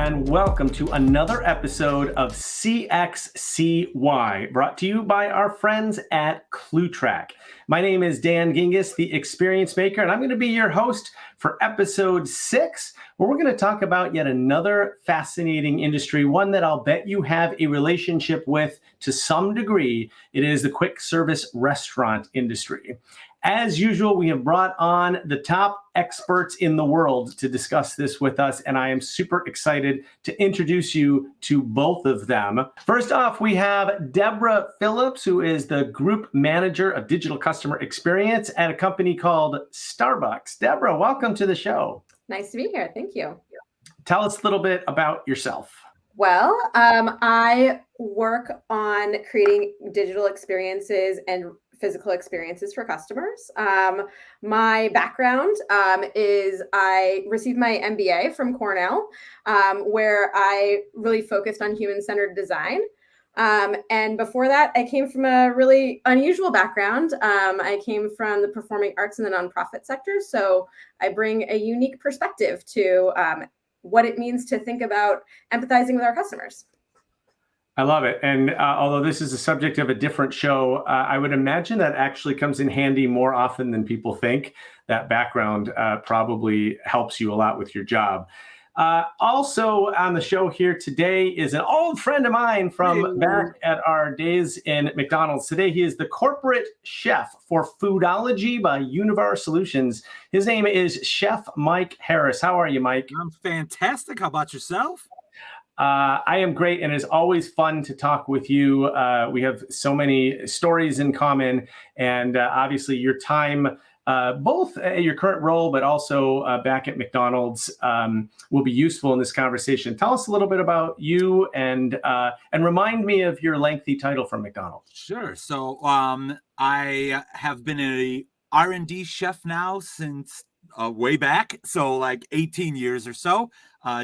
and welcome to another episode of CXCY, brought to you by our friends at ClueTrack. My name is Dan Gingiss, the Experience Maker, and I'm going to be your host for episode 6, where we're going to talk about yet another fascinating industry, one that I'll bet you have a relationship with to some degree. It is the quick service restaurant industry. As usual, we have brought on the top experts in the world to discuss this with us, and I am super excited to introduce you to both of them. First off, we have Deborah Philips, who is the Group Manager of Digital Customer Experience at a company called Starbucks. Deborah, welcome to the show. Nice to be here. Thank you. Tell us a little bit about yourself. Well, I work on creating digital experiences and physical experiences for customers. My background is I received my MBA from Cornell, where I really focused on human-centered design. And before that, I came from a really unusual background. I came from the performing arts and the nonprofit sector. So I bring a unique perspective to what it means to think about empathizing with our customers. I love it. And although this is a subject of a different show, I would imagine that actually comes in handy more often than people think. That background probably helps you a lot with your job. Also on the show here today is an old friend of mine from back at our days in McDonald's. Today, he is the corporate chef for Foodology by Univar Solutions. His name is Chef Mike Haracz. How are you, Mike? I'm fantastic. How about yourself? I am great, and it's always fun to talk with you. We have so many stories in common, and obviously your time, both at your current role, but also back at McDonald's, will be useful in this conversation. Tell us a little bit about you, and remind me of your lengthy title from McDonald's. Sure. So I have been a R&D chef now since way back, so like 18 years or so,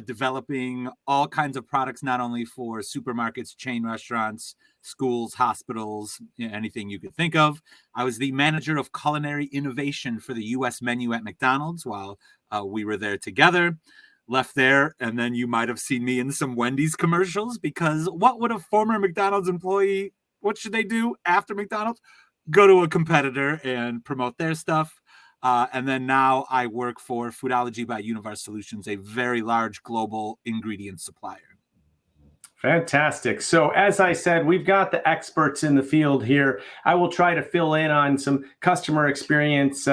developing all kinds of products, not only for supermarkets, chain restaurants, schools, hospitals, anything you could think of. I was the manager of culinary innovation for the U.S. menu at McDonald's while we were there together. Left there, and then you might have seen me in some Wendy's commercials, because what would a former McDonald's employee, what should they do after McDonald's? Go to a competitor and promote their stuff. And then now I work for Foodology by Univar Solutions, a very large global ingredient supplier. Fantastic. So as I said, we've got the experts in the field here. I will try to fill in on some customer experience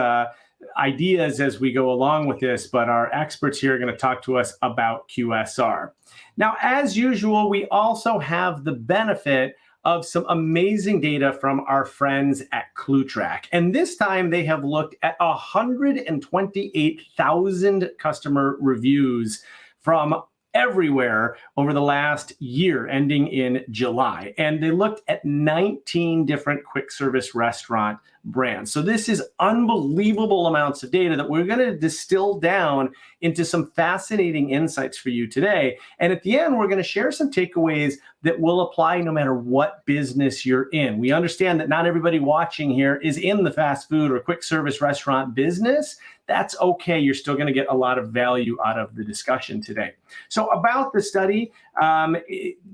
ideas as we go along with this, but our experts here are going to talk to us about QSR. Now, as usual, we also have the benefit of some amazing data from our friends at ClueTrack. And this time they have looked at 128,000 customer reviews from everywhere over the last year, ending in July. And they looked at 19 different quick service restaurant brands. So this is unbelievable amounts of data that we're going to distill down into some fascinating insights for you today. And at the end, we're going to share some takeaways that will apply no matter what business you're in. We understand that not everybody watching here is in the fast food or quick service restaurant business. That's okay. You're still going to get a lot of value out of the discussion today. So about the study,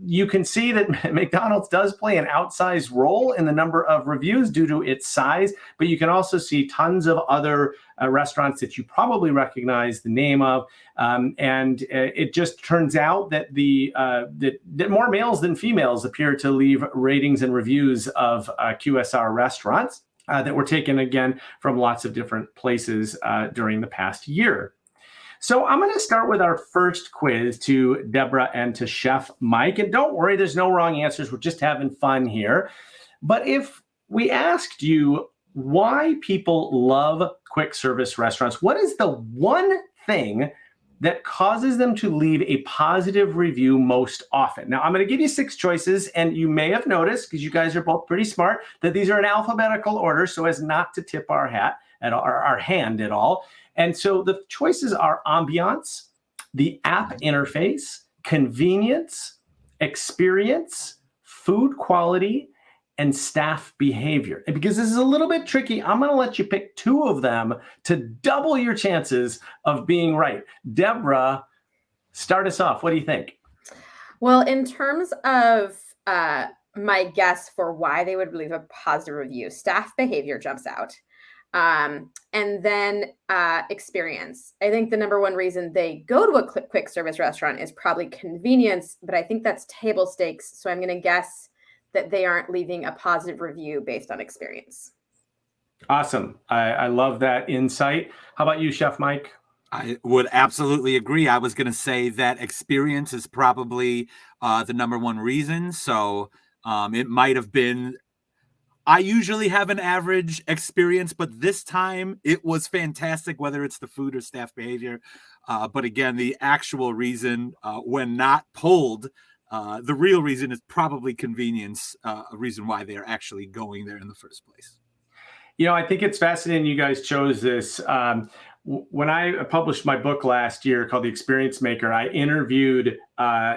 you can see that McDonald's does play an outsized role in the number of reviews due to its size, but you can also see tons of other restaurants that you probably recognize the name of. And it just turns out that that more males than females appear to leave ratings and reviews of QSR restaurants. That were taken, again, from lots of different places during the past year. So I'm going to start with our first quiz to Deborah and to Chef Mike. And don't worry, there's no wrong answers. We're just having fun here. But if we asked you why people love quick service restaurants, what is the one thing that causes them to leave a positive review most often? Now, I'm going to give you 6 choices, and you may have noticed, because you guys are both pretty smart, that these are in alphabetical order so as not to tip our hat at our hand at all. And so the choices are ambiance, the app interface, convenience, experience, food quality, and staff behavior. And because this is a little bit tricky, I'm going to let you pick 2 of them to double your chances of being right. Deborah, Start us off. What do you think? Well, in terms of my guess for why they would leave a positive review, staff behavior jumps out. And then experience. I think the number one reason they go to a quick service restaurant is probably convenience, but I think that's table stakes. So I'm going to guess that they aren't leaving a positive review based on experience. Awesome. I love that insight. How about you, Chef Mike? I would absolutely agree. I was going to say that experience is probably the number one reason. So it might have been, I usually have an average experience, but this time it was fantastic, whether it's the food or staff behavior. But again, the actual reason, when not polled, the real reason is probably convenience, a reason why they're actually going there in the first place. I think it's fascinating you guys chose this. When I published my book last year called The Experience Maker, I interviewed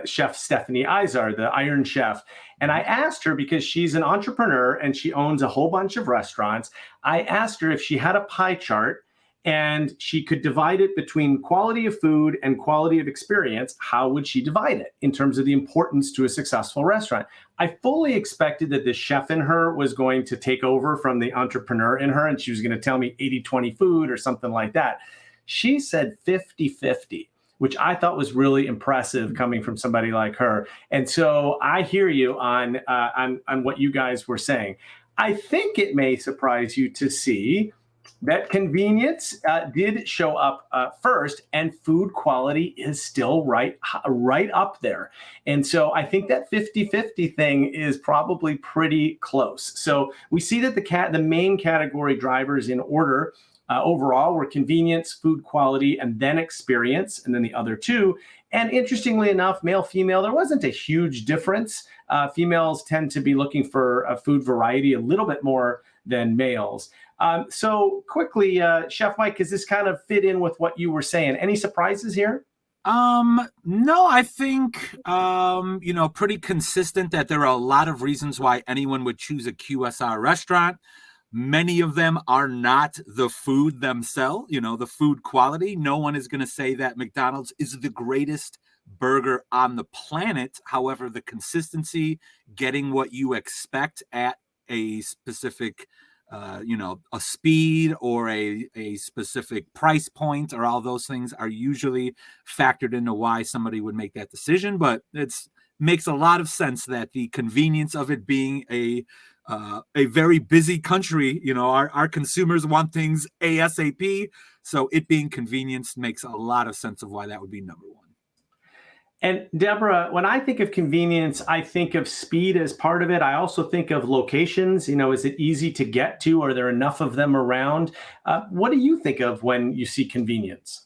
Chef Stephanie Izar, the Iron Chef. And I asked her, because she's an entrepreneur and she owns a whole bunch of restaurants, I asked her if she had a pie chart and she could divide it between quality of food and quality of experience, how would she divide it in terms of the importance to a successful restaurant? I fully expected that the chef in her was going to take over from the entrepreneur in her, and she was going to tell me 80-20 food or something like that. She said 50-50, which I thought was really impressive coming from somebody like her. And so I hear you on what you guys were saying. I think it may surprise you to see that convenience did show up first, and food quality is still right up there. And so I think that 50-50 thing is probably pretty close. So we see that the main category drivers in order overall were convenience, food quality, and then experience, and then the other two. And interestingly enough, male, female, there wasn't a huge difference. Females tend to be looking for a food variety a little bit more than males. So quickly, Chef Mike, does this kind of fit in with what you were saying? Any surprises here? No, I think, pretty consistent that there are a lot of reasons why anyone would choose a QSR restaurant. Many of them are not the food themselves, the food quality. No one is going to say that McDonald's is the greatest burger on the planet. However, the consistency, getting what you expect at a specific a speed or a specific price point, or all those things are usually factored into why somebody would make that decision. But it's makes a lot of sense that the convenience of it being a very busy country, our consumers want things ASAP. So it being convenience makes a lot of sense of why that would be number one. And Deborah, when I think of convenience, I think of speed as part of it. I also think of locations. Is it easy to get to? Are there enough of them around? What do you think of when you see convenience?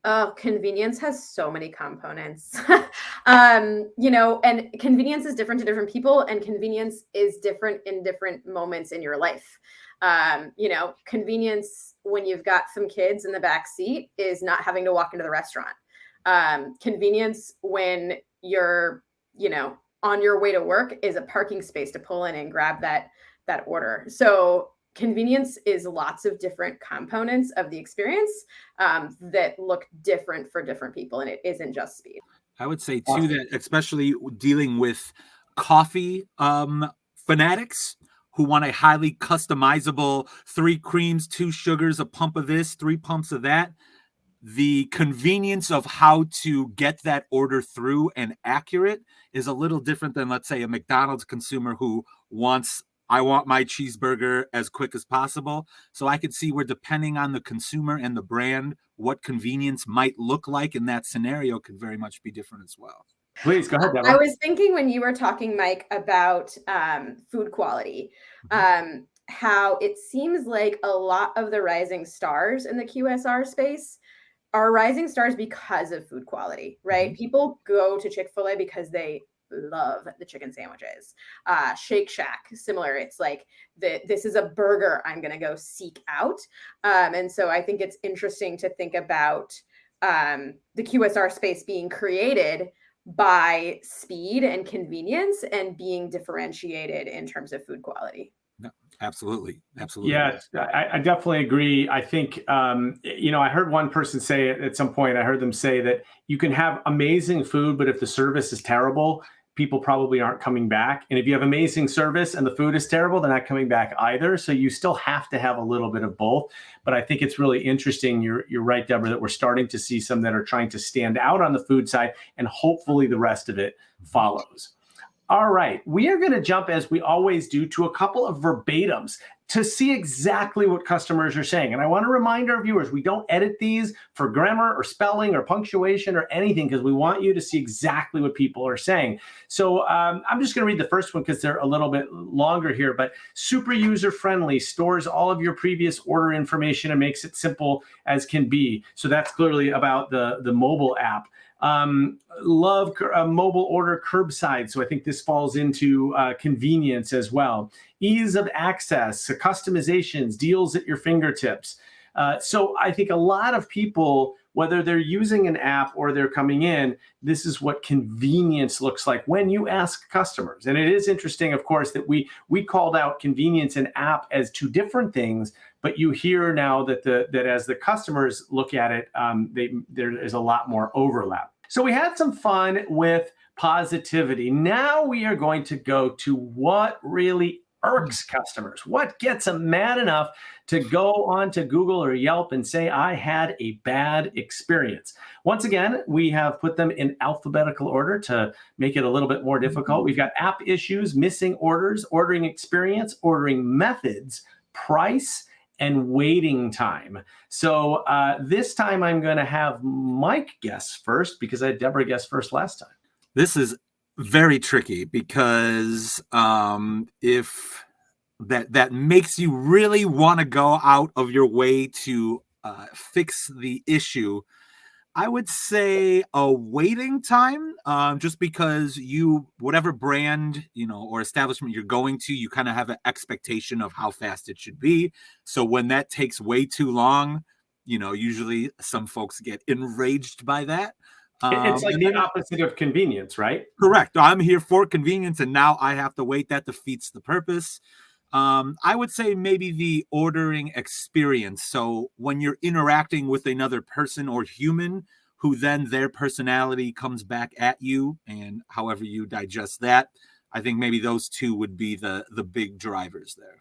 Oh, convenience has so many components. And convenience is different to different people, and convenience is different in different moments in your life. Convenience when you've got some kids in the back seat is not having to walk into the restaurant. Convenience when you're, on your way to work is a parking space to pull in and grab that order. So convenience is lots of different components of the experience that look different for different people, and it isn't just speed. I would say too that especially dealing with coffee fanatics who want a highly customizable 3 creams, 2 sugars, a pump of this, 3 pumps of that. The convenience of how to get that order through and accurate is a little different than, let's say, a McDonald's consumer who I want my cheeseburger as quick as possible. So I could see where, depending on the consumer and the brand, what convenience might look like in that scenario could very much be different as well. Please go ahead, Deborah. I was thinking when you were talking, Mike, about food quality, how it seems like a lot of the rising stars in the QSR space are rising stars because of food quality, right? People go to Chick-fil-A because they love the chicken sandwiches. Shake Shack, similar. It's like this is a burger I'm going to go seek out. And so I think it's interesting to think about the QSR space being created by speed and convenience and being differentiated in terms of food quality. Absolutely. Absolutely. Yes, I definitely agree. I think, I heard one person say at some point, I heard them say that you can have amazing food, but if the service is terrible, people probably aren't coming back. And if you have amazing service and the food is terrible, they're not coming back either. So you still have to have a little bit of both. But I think it's really interesting. You're right, Deborah, that we're starting to see some that are trying to stand out on the food side, and hopefully the rest of it follows. All right, we are going to jump, as we always do, to a couple of verbatims to see exactly what customers are saying. And I want to remind our viewers, we don't edit these for grammar or spelling or punctuation or anything, because we want you to see exactly what people are saying. So I'm just going to read the first one because they're a little bit longer here, but super user-friendly, stores all of your previous order information and makes it simple as can be. So that's clearly about the mobile app. Love mobile order curbside. So I think this falls into convenience as well. Ease of access, customizations, deals at your fingertips. So I think a lot of people, whether they're using an app or they're coming in, this is what convenience looks like when you ask customers. And it is interesting, of course, that we called out convenience and app as two different things, but you hear now that that as the customers look at it, there is a lot more overlap. So we had some fun with positivity. Now we are going to go to what really irks customers. What gets them mad enough to go on to Google or Yelp and say, I had a bad experience? Once again, we have put them in alphabetical order to make it a little bit more difficult. We've got app issues, missing orders, ordering experience, ordering methods, price, and waiting time. So this time I'm going to have Mike guess first, because I had Deborah guess first last time. This is very tricky, because if that makes you really want to go out of your way to fix the issue, I would say a waiting time, just because whatever brand, or establishment you're going to, you kind of have an expectation of how fast it should be. So when that takes way too long, usually some folks get enraged by that. It's like the opposite of convenience, right? Correct. I'm here for convenience, and now I have to wait. That defeats the purpose. I would say maybe the ordering experience. So when you're interacting with another person or human, who then their personality comes back at you, and however you digest that, I think maybe those two would be the big drivers there.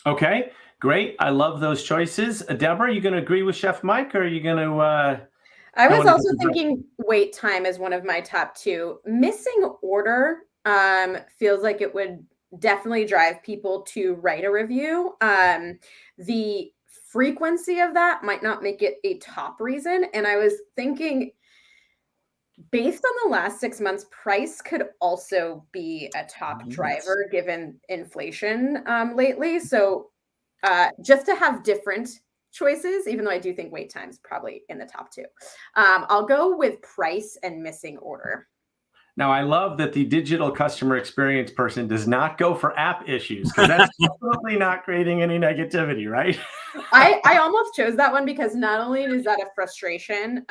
Okay, great. I love those choices. Deborah, are you going to agree with Chef Mike, or are you going to... I was also thinking wait time is one of my top two. Missing order feels like it would definitely drive people to write a review. The frequency of that might not make it a top reason. And I was thinking, based on the last 6 months, price could also be a top driver given inflation lately. So just to have different choices, even though I do think wait time's probably in the top two. I'll go with price and missing order. Now, I love that the digital customer experience person does not go for app issues, because that's definitely not creating any negativity, right? I almost chose that one because not only is that a frustration,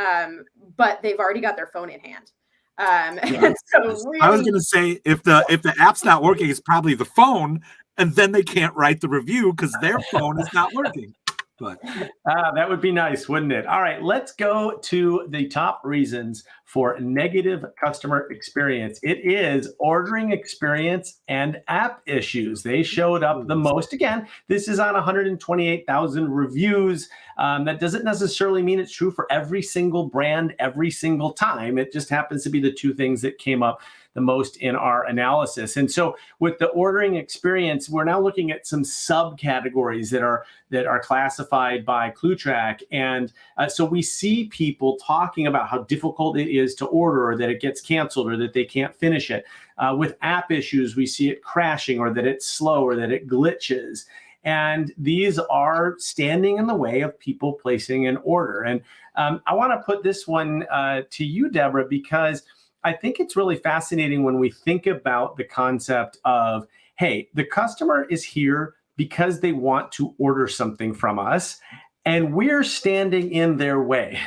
but they've already got their phone in hand. And so really, I was going to say, if the app's not working, it's probably the phone, and then they can't write the review because their phone is not working. But that would be nice, wouldn't it? All right, let's go to the top reasons for negative customer experience. It is ordering experience and app issues. They showed up the most. Again, this is on 128,000 reviews. That doesn't necessarily mean it's true for every single brand every single time. It just happens to be the two things that came up the most in our analysis. And so with the ordering experience, we're now looking at some subcategories that are classified by ClueTrack. And so we see people talking about how difficult it is to order, or that it gets canceled, or that they can't finish it. With app issues, we see it crashing, or that it's slow, or that it glitches. And these are standing in the way of people placing an order. And I want to put this one to you, Deborah, because I think it's really fascinating when we think about the concept of, hey, the customer is here because they want to order something from us, and we're standing in their way.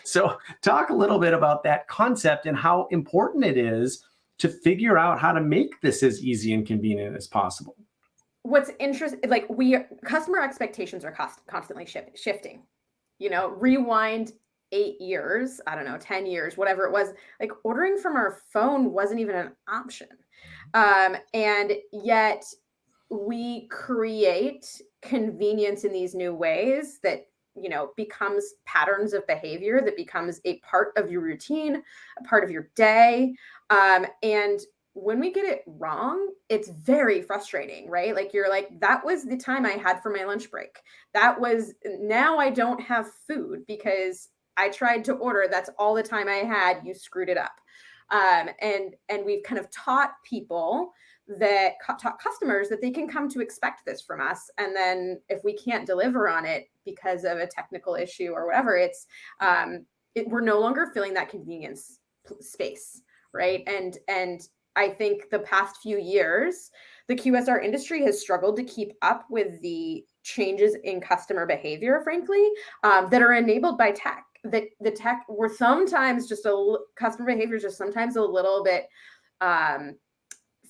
So talk a little bit about that concept and how important it is to figure out how to make this as easy and convenient as possible. what's interesting, like customer expectations are constantly shifting. Rewind 8 years, I don't know, 10 years, whatever it was, like ordering from our phone wasn't even an option. And yet we create convenience in these new ways that, becomes patterns of behavior, that becomes a part of your routine, a part of your day. And when we get it wrong, it's very frustrating, right? Like you're like, that was the time I had for my lunch break. Now I don't have food because I tried to order. That's all the time I had. You screwed it up. And we've kind of taught customers that they can come to expect this from us. And then if we can't deliver on it because of a technical issue or whatever, we're no longer filling that convenience space, right? And I think the past few years, the QSR industry has struggled to keep up with the changes in customer behavior, frankly, that are enabled by tech. The tech were sometimes customer behavior is just sometimes a little bit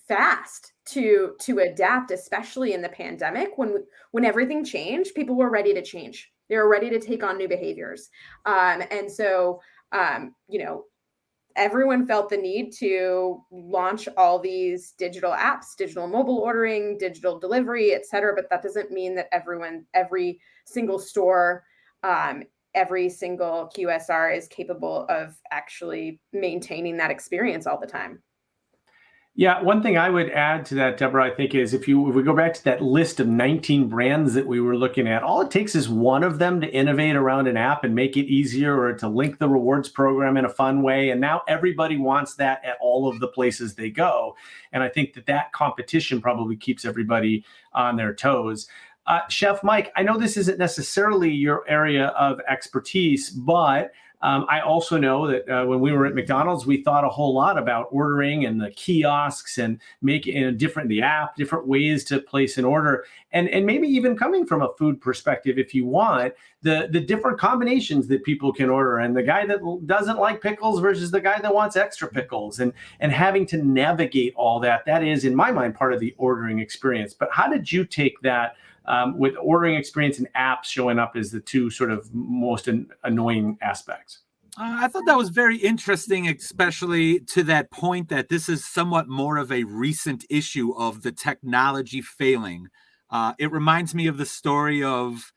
fast to adapt, especially in the pandemic when everything changed. People were ready to change. They were ready to take on new behaviors, and so everyone felt the need to launch all these digital apps, digital mobile ordering, digital delivery, et cetera. But that doesn't mean that every single store, every single QSR is capable of actually maintaining that experience all the time. Yeah, one thing I would add to that, Deborah, I think is if we go back to that list of 19 brands that we were looking at, all it takes is one of them to innovate around an app and make it easier, or to link the rewards program in a fun way. And now everybody wants that at all of the places they go. And I think that competition probably keeps everybody on their toes. Chef Mike, I know this isn't necessarily your area of expertise, but I also know that when we were at McDonald's, we thought a whole lot about ordering and the kiosks and making the app, different ways to place an order. And maybe even coming from a food perspective, if you want, the different combinations that people can order, and the guy that doesn't like pickles versus the guy that wants extra pickles, and having to navigate all that is, in my mind, part of the ordering experience. But how did you take that with ordering experience and apps showing up as the two sort of most annoying aspects? I thought that was very interesting, especially to that point that this is somewhat more of a recent issue of the technology failing. It reminds me of the story of,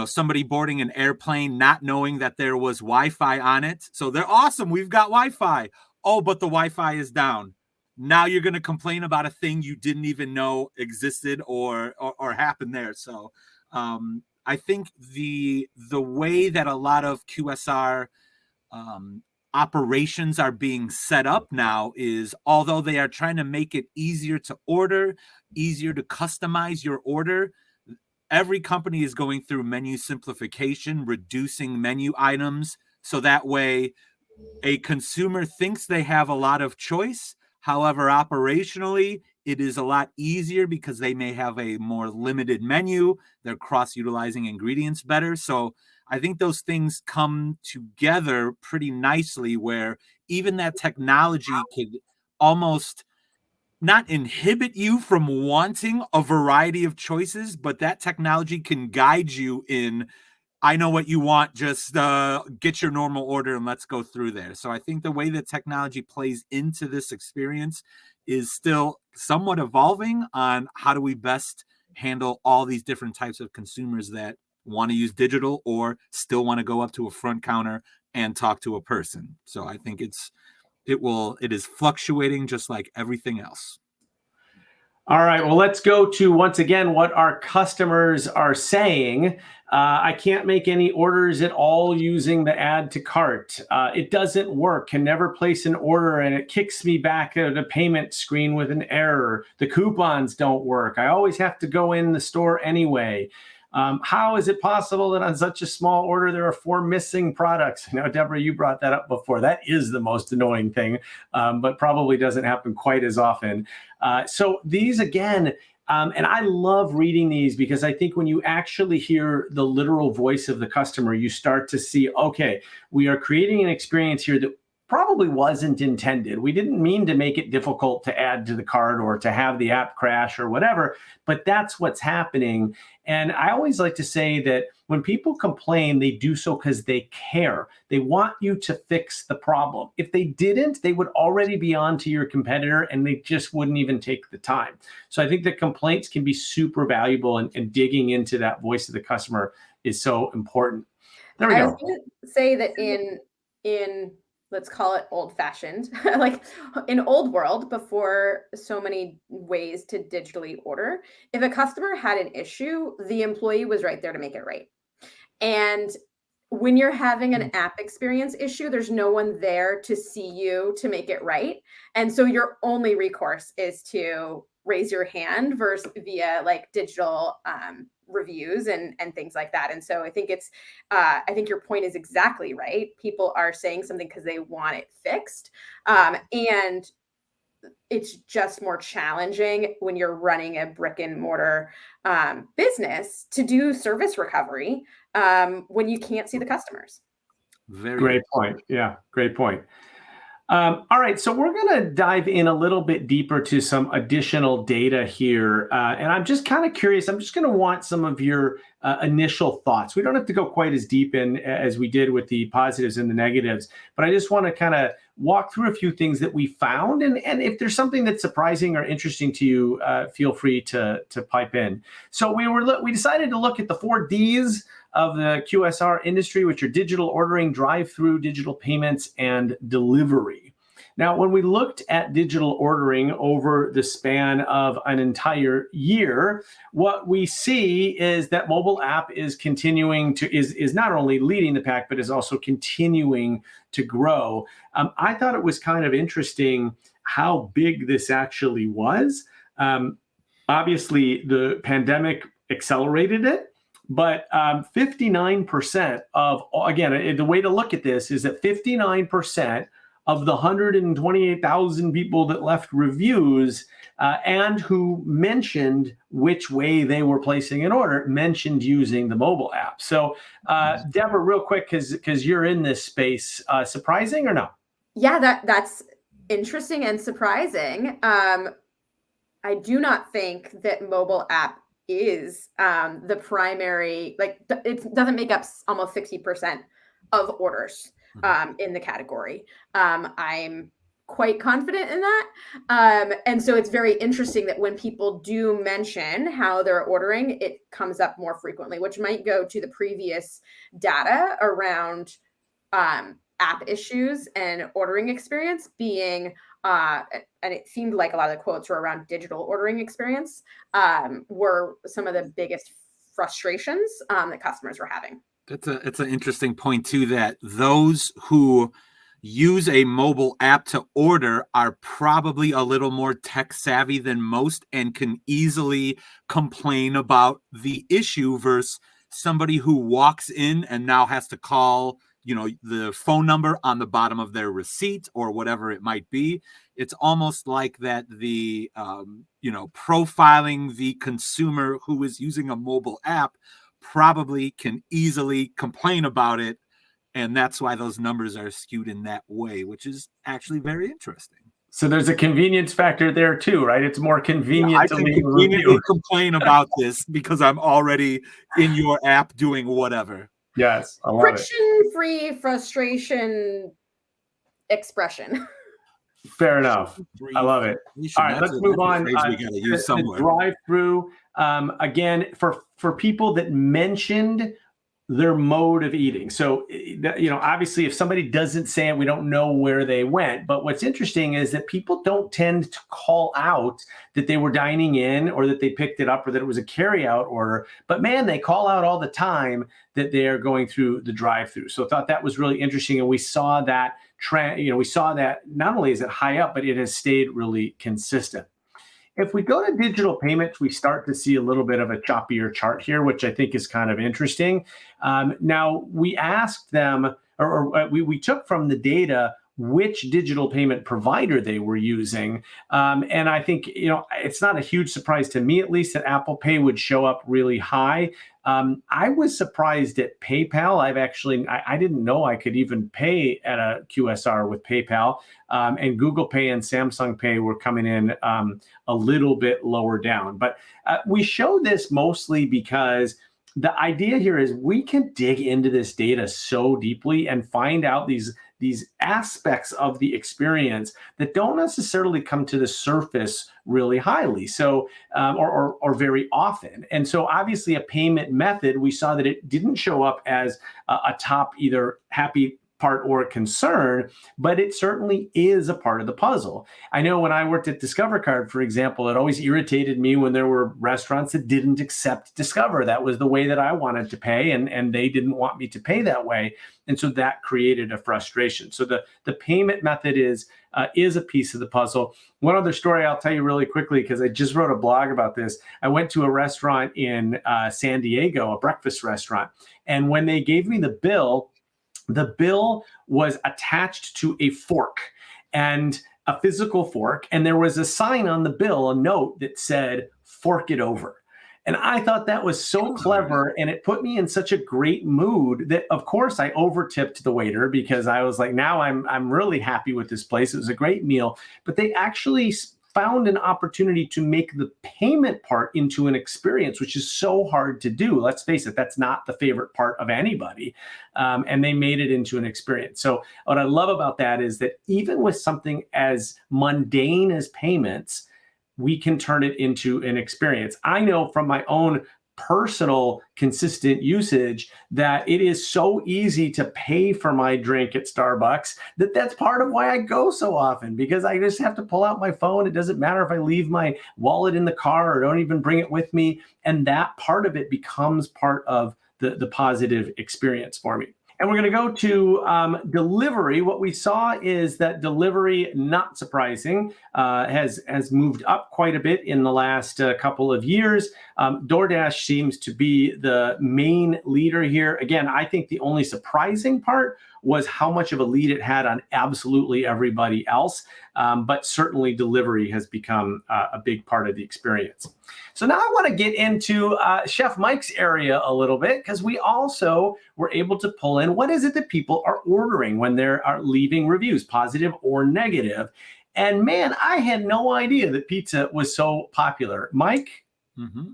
somebody boarding an airplane, not knowing that there was Wi-Fi on it. So they're awesome. We've got Wi-Fi. Oh, but the Wi-Fi is down. Now you're going to complain about a thing you didn't even know existed or happened there. So I think the way that a lot of QSR operations are being set up now is, although they are trying to make it easier to order, easier to customize your order, every company is going through menu simplification, reducing menu items. So that way a consumer thinks they have a lot of choice. However, operationally, it is a lot easier because they may have a more limited menu. They're cross-utilizing ingredients better. So I think those things come together pretty nicely, where even that technology could almost not inhibit you from wanting a variety of choices, but that technology can guide you in, I know what you want, just get your normal order and let's go through there. So I think the way that technology plays into this experience is still somewhat evolving on how do we best handle all these different types of consumers that want to use digital or still want to go up to a front counter and talk to a person. So I think it is fluctuating just like everything else. All right, well, let's go to, once again, what our customers are saying. I can't make any orders at all using the add to cart. It doesn't work, can never place an order, and it kicks me back at a payment screen with an error. The coupons don't work. I always have to go in the store anyway. How is it possible that on such a small order, there are 4 missing products? Now, Deborah, you brought that up before. That is the most annoying thing, but probably doesn't happen quite as often. So these, again, and I love reading these because I think when you actually hear the literal voice of the customer, you start to see, okay, we are creating an experience here that probably wasn't intended. We didn't mean to make it difficult to add to the cart or to have the app crash or whatever, but that's what's happening. And I always like to say that when people complain, they do so because they care. They want you to fix the problem. If they didn't, they would already be on to your competitor and they just wouldn't even take the time. So I think that complaints can be super valuable, and digging into that voice of the customer is so important. There we I go. was going to say that in let's call it old-fashioned, like in old world, before so many ways to digitally order, if a customer had an issue, the employee was right there to make it right. And when you're having an app experience issue, there's no one there to see you to make it right. And so your only recourse is to raise your hand versus via like digital reviews and things like that. And so I think I think your point is exactly right. People are saying something because they want it fixed. And it's just more challenging when you're running a brick and mortar business to do service recovery when you can't see the customers. Very great point. Yeah, great point. All right, so we're going to dive in a little bit deeper to some additional data here. And I'm just kind of curious. I'm just going to want some of your initial thoughts. We don't have to go quite as deep in as we did with the positives and the negatives, but I just want to kind of walk through a few things that we found. And if there's something that's surprising or interesting to you, feel free to pipe in. So we decided to look at the 4 Ds of the QSR industry, which are digital ordering, drive-through, digital payments, and delivery. Now, when we looked at digital ordering over the span of an entire year, what we see is that mobile app is continuing to, is not only leading the pack, but is also continuing to grow. I thought it was kind of interesting how big this actually was. Obviously, the pandemic accelerated it. But 59% of, again, the way to look at this is that 59% of the 128,000 people that left reviews and who mentioned which way they were placing an order mentioned using the mobile app. So, Deborah, real quick, because you're in this space, surprising or no? Yeah, that's interesting and surprising. I do not think that mobile app is the primary, like it doesn't make up almost 60% of orders in the category. I'm quite confident in that. And so it's very interesting that when people do mention how they're ordering, it comes up more frequently, which might go to the previous data around app issues and ordering experience being and it seemed like a lot of the quotes were around digital ordering experience were some of the biggest frustrations that customers were having. It's an interesting point too, that those who use a mobile app to order are probably a little more tech savvy than most and can easily complain about the issue versus somebody who walks in and now has to call the phone number on the bottom of their receipt or whatever it might be. It's almost like that the, profiling the consumer who is using a mobile app probably can easily complain about it. And that's why those numbers are skewed in that way, which is actually very interesting. So there's a convenience factor there too, right? It's more convenient to leave a review. Complain about this because I'm already in your app doing whatever. Yes, I love friction-free frustration expression. Fair enough. I love it. All right, let's move on. We got to use somewhere. The drive-through. Again, for people that mentioned their mode of eating. So, obviously, if somebody doesn't say it, we don't know where they went. But what's interesting is that people don't tend to call out that they were dining in or that they picked it up or that it was a carryout order. But man, they call out all the time that they are going through the drive-through. So I thought that was really interesting. And we saw that trend, we saw that not only is it high up, but it has stayed really consistent. If we go to digital payments, we start to see a little bit of a choppier chart here, which I think is kind of interesting. Now, we asked them, or we took from the data which digital payment provider they were using. And I think, it's not a huge surprise to me, at least, that Apple Pay would show up really high. I was surprised at PayPal. I didn't know I could even pay at a QSR with PayPal. And Google Pay and Samsung Pay were coming in a little bit lower down. But we show this mostly because the idea here is we can dig into this data so deeply and find out these aspects of the experience that don't necessarily come to the surface really highly, or very often. And so obviously a payment method, we saw that it didn't show up as a top either happy part or concern, but it certainly is a part of the puzzle. I know when I worked at Discover Card, for example, it always irritated me when there were restaurants that didn't accept Discover. That was the way that I wanted to pay, and they didn't want me to pay that way. And so that created a frustration. So the payment method is a piece of the puzzle. One other story I'll tell you really quickly, because I just wrote a blog about this. I went to a restaurant in San Diego, a breakfast restaurant. And when they gave me the bill was attached to a fork, and a physical fork. And there was a sign on the bill, a note that said, "Fork it over." And I thought that was so clever, and it put me in such a great mood that, of course, I over-tipped the waiter, because I was like, now I'm really happy with this place. It was a great meal. But they actually found an opportunity to make the payment part into an experience, which is so hard to do. Let's face it, that's not the favorite part of anybody. And they made it into an experience. So what I love about that is that even with something as mundane as payments, we can turn it into an experience. I know from my own personal consistent usage that it is so easy to pay for my drink at Starbucks that's part of why I go so often, because I just have to pull out my phone. It doesn't matter if I leave my wallet in the car or don't even bring it with me. And that part of it becomes part of the positive experience for me. And we're going to go to delivery. What we saw is that delivery, not surprising, has moved up quite a bit in the last couple of years. DoorDash seems to be the main leader here. Again, I think the only surprising part was how much of a lead it had on absolutely everybody else. But certainly delivery has become a big part of the experience. So now I want to get into Chef Mike's area a little bit, because we also were able to pull in what is it that people are ordering when they are leaving reviews, positive or negative. And man, I had no idea that pizza was so popular. Mike? Mm-hmm.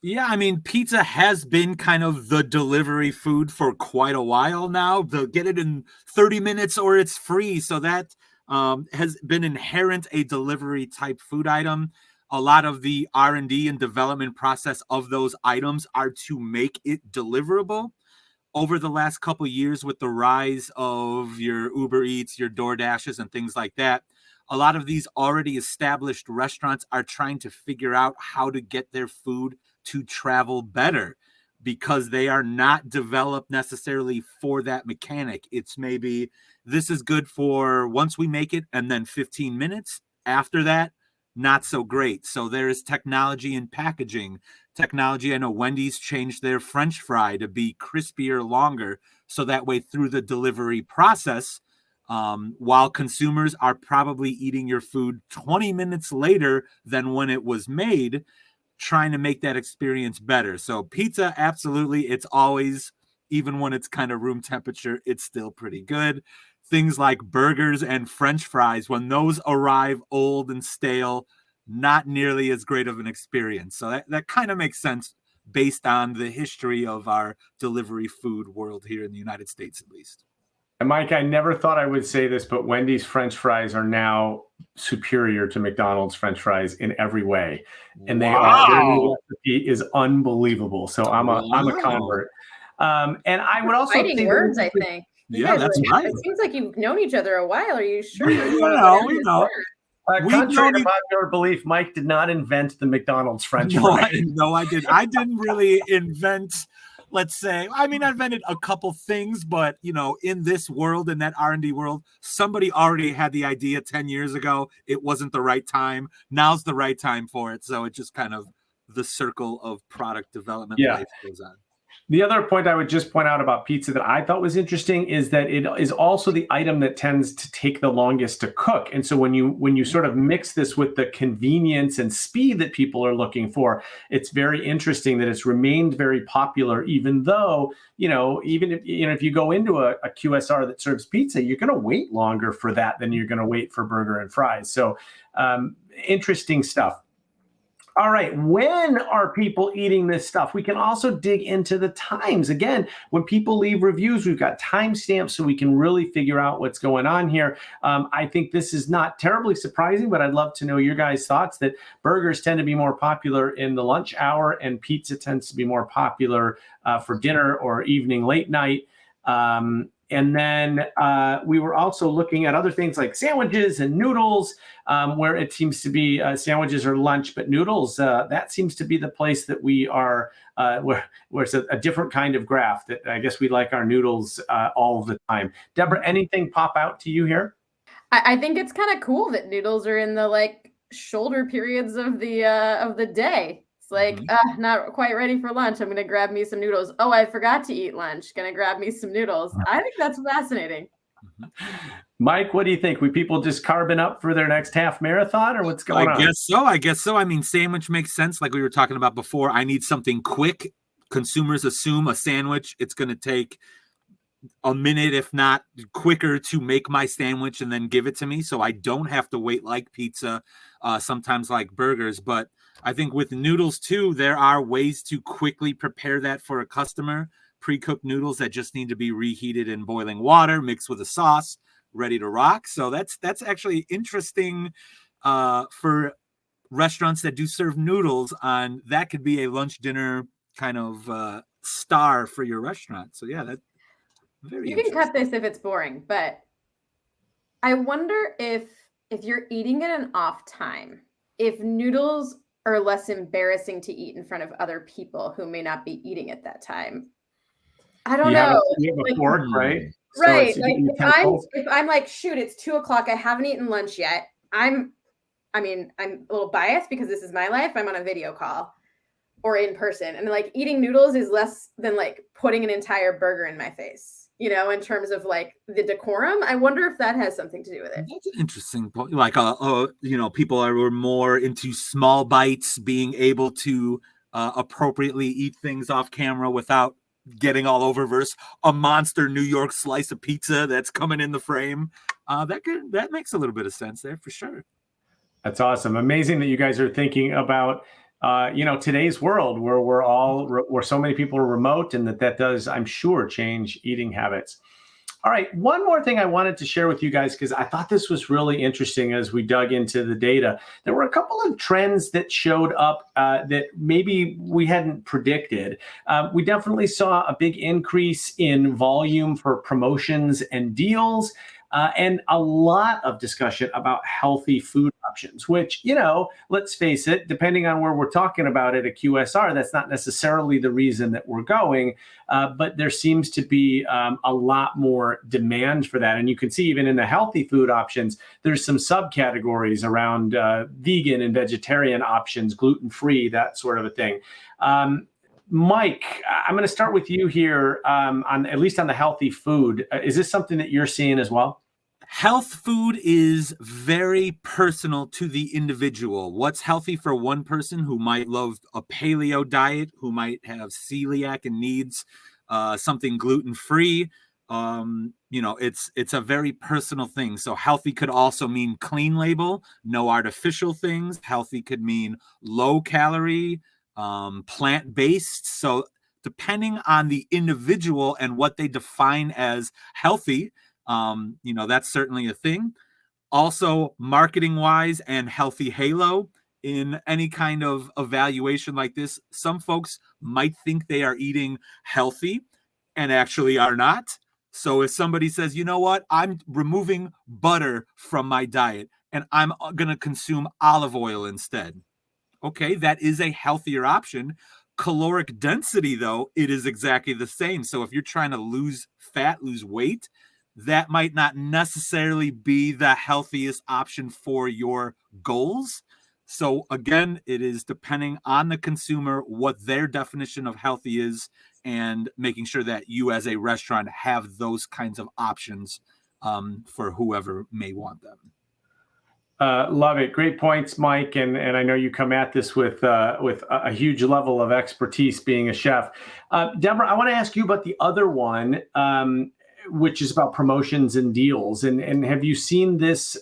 Yeah, I mean, pizza has been kind of the delivery food for quite a while now. They'll get it in 30 minutes or it's free. So that has been inherent a delivery type food item. A lot of the R&D and development process of those items are to make it deliverable. Over the last couple of years, with the rise of your Uber Eats, your DoorDashes, and things like that, a lot of these already established restaurants are trying to figure out how to get their food to travel better, because they are not developed necessarily for that mechanic. It's maybe this is good for once we make it and then 15 minutes. After that, not so great. So there is technology in packaging. Technology, I know Wendy's changed their French fry to be crispier longer, so that way through the delivery process, while consumers are probably eating your food 20 minutes later than when it was made, trying to make that experience better. So pizza, absolutely. It's always, even when it's kind of room temperature, it's still pretty good. Things like burgers and French fries, when those arrive old and stale, not nearly as great of an experience. So that kind of makes sense based on the history of our delivery food world here in the United States, at least. And Mike, I never thought I would say this, but Wendy's French fries are now superior to McDonald's French fries in every way, and their new recipe is unbelievable. So I'm a convert. And I would also fighting words. I think. Yeah, that's right. It seems like you've known each other a while. Are you sure? We know. Contrary to popular belief, Mike did not invent the McDonald's French fry. No, I didn't. I didn't really invent. Let's say, I mean, I invented a couple things, but, in this world, in that R&D world, somebody already had the idea 10 years ago. It wasn't the right time. Now's the right time for it. So it just kind of, the circle of product development life goes on. The other point I would just point out about pizza that I thought was interesting is that it is also the item that tends to take the longest to cook. And so when you sort of mix this with the convenience and speed that people are looking for, it's very interesting that it's remained very popular, even though, even if you go into a QSR that serves pizza, you're going to wait longer for that than you're going to wait for burger and fries. So interesting stuff. All right, when are people eating this stuff? We can also dig into the times. Again, when people leave reviews, we've got timestamps so we can really figure out what's going on here. I think this is not terribly surprising, but I'd love to know your guys' thoughts that burgers tend to be more popular in the lunch hour and pizza tends to be more popular for dinner or evening late night. And then we were also looking at other things like sandwiches and noodles, where it seems to be sandwiches or lunch, but noodles, that seems to be the place that we are, where it's a different kind of graph that I guess we like our noodles all the time. Deborah, anything pop out to you here? I think it's kind of cool that noodles are in the shoulder periods of the day. Like, not quite ready for lunch. I'm going to grab me some noodles. Oh, I forgot to eat lunch. Going to grab me some noodles. I think that's fascinating. Mike, what do you think? We people just carbon up for their next half marathon or what's going on? I guess so. I mean, sandwich makes sense. Like we were talking about before, I need something quick. Consumers assume a sandwich, it's going to take a minute, if not quicker, to make my sandwich and then give it to me. So I don't have to wait like pizza, sometimes like burgers. But I think with noodles too, there are ways to quickly prepare that for a customer. Pre-cooked noodles that just need to be reheated in boiling water, mixed with a sauce, ready to rock. So that's actually interesting for restaurants that do serve noodles. On that could be a lunch dinner kind of star for your restaurant. So yeah, that's very. You can cut this if it's boring, but I wonder if you're eating at an off time, if noodles are less embarrassing to eat in front of other people who may not be eating at that time. I don't know. You have a fork, right? Right. So if I'm like, shoot, it's 2:00. I haven't eaten lunch yet. I'm a little biased because this is my life. I'm on a video call or in person. And eating noodles is less than putting an entire burger in my face. In terms of the decorum, I wonder if that has something to do with it. That's an interesting point. People are more into small bites, being able to appropriately eat things off camera without getting all over versus a monster New York slice of pizza that's coming in the frame. That makes a little bit of sense there for sure. That's awesome. Amazing that you guys are thinking about today's world where so many people are remote, and that does, I'm sure, change eating habits. All right. One more thing I wanted to share with you guys, because I thought this was really interesting as we dug into the data. There were a couple of trends that showed up that maybe we hadn't predicted. We definitely saw a big increase in volume for promotions and deals. And a lot of discussion about healthy food options, which, let's face it, depending on where we're talking about at a QSR, that's not necessarily the reason that we're going. But there seems to be a lot more demand for that. And you can see even in the healthy food options, there's some subcategories around vegan and vegetarian options, gluten-free, that sort of a thing. Mike, I'm going to start with you here on at least on the healthy food. Is this something that you're seeing as well? Health food is very personal to the individual. What's healthy for one person who might love a paleo diet, who might have celiac and needs something gluten-free, it's a very personal thing. So healthy could also mean clean label, no artificial things. Healthy could mean low calorie, plant-based. So depending on the individual and what they define as healthy, that's certainly a thing. Also, marketing wise and healthy halo in any kind of evaluation like this, some folks might think they are eating healthy and actually are not. So if somebody says, you know what, I'm removing butter from my diet and I'm going to consume olive oil instead. Okay, that is a healthier option. Caloric density, though, it is exactly the same. So if you're trying to lose fat, lose weight, that might not necessarily be the healthiest option for your goals. So again, it is depending on the consumer, what their definition of healthy is, and making sure that you as a restaurant have those kinds of options for whoever may want them. Love it. Great points, Mike. And I know you come at this with a huge level of expertise being a chef. Deborah, I want to ask you about the other one, which is about promotions and deals. And have you seen this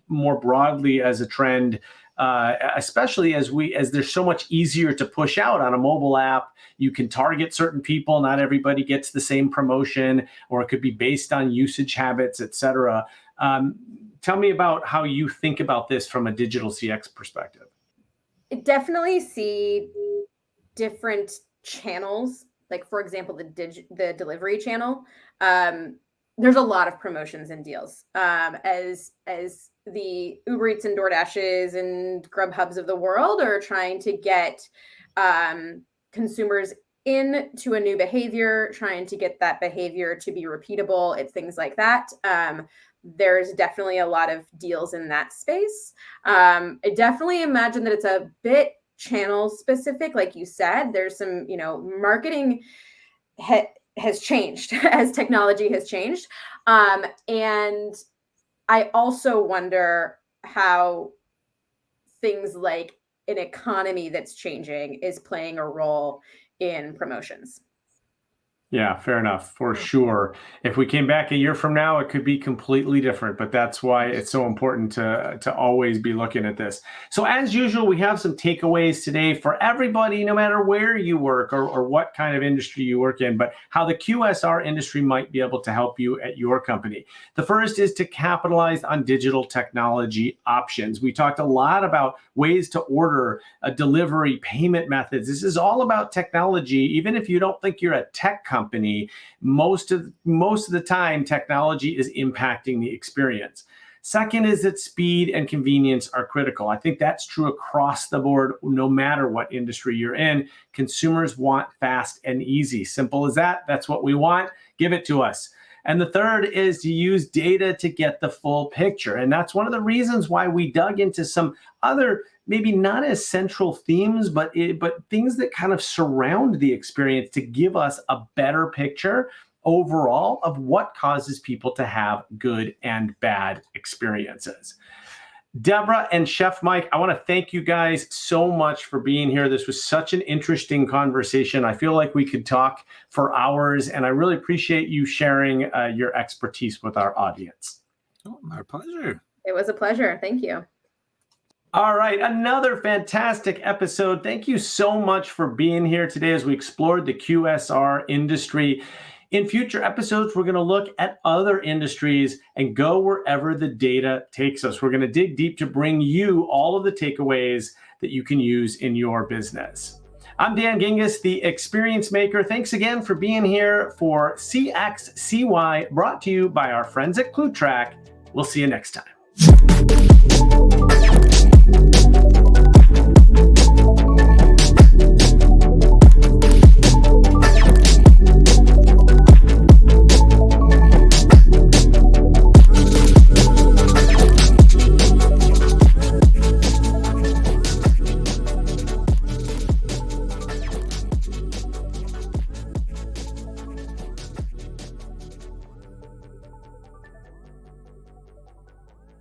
more broadly as a trend, especially as there's so much easier to push out on a mobile app? You can target certain people. Not everybody gets the same promotion, or it could be based on usage habits, et cetera. Tell me about how you think about this from a digital CX perspective. I definitely see different channels. Like, for example, the delivery channel. There's a lot of promotions and deals. As the Uber Eats and DoorDashes and Grubhubs of the world are trying to get consumers into a new behavior, trying to get that behavior to be repeatable. It's things like that. There's definitely a lot of deals in that space. I definitely imagine that it's a bit channel specific. Like you said, there's some, marketing has changed as technology has changed. And I also wonder how things like an economy that's changing is playing a role in promotions. Yeah, fair enough, for sure. If we came back a year from now, it could be completely different, but that's why it's so important to always be looking at this. So as usual, we have some takeaways today for everybody, no matter where you work or what kind of industry you work in, but how the QSR industry might be able to help you at your company. The first is to capitalize on digital technology options. We talked a lot about ways to order, delivery, payment methods. This is all about technology. Even if you don't think you're a tech company, most of the time, technology is impacting the experience. Second is that speed and convenience are critical. I think that's true across the board, no matter what industry you're in. Consumers want fast and easy. Simple as that. That's what we want. Give it to us. And the third is to use data to get the full picture. And that's one of the reasons why we dug into some other, maybe not as central themes, but things that kind of surround the experience to give us a better picture overall of what causes people to have good and bad experiences. Deborah and Chef Mike, I want to thank you guys so much for being here. This was such an interesting conversation. I feel like we could talk for hours, and I really appreciate you sharing your expertise with our audience. Oh, my pleasure. It was a pleasure. Thank you. All right, another fantastic episode. Thank you so much for being here today as we explored the QSR industry. In future episodes, we're going to look at other industries and go wherever the data takes us. We're going to dig deep to bring you all of the takeaways that you can use in your business. I'm Dan Gingiss, the Experience Maker. Thanks again for being here for CXCY, brought to you by our friends at ClueTrack. We'll see you next time.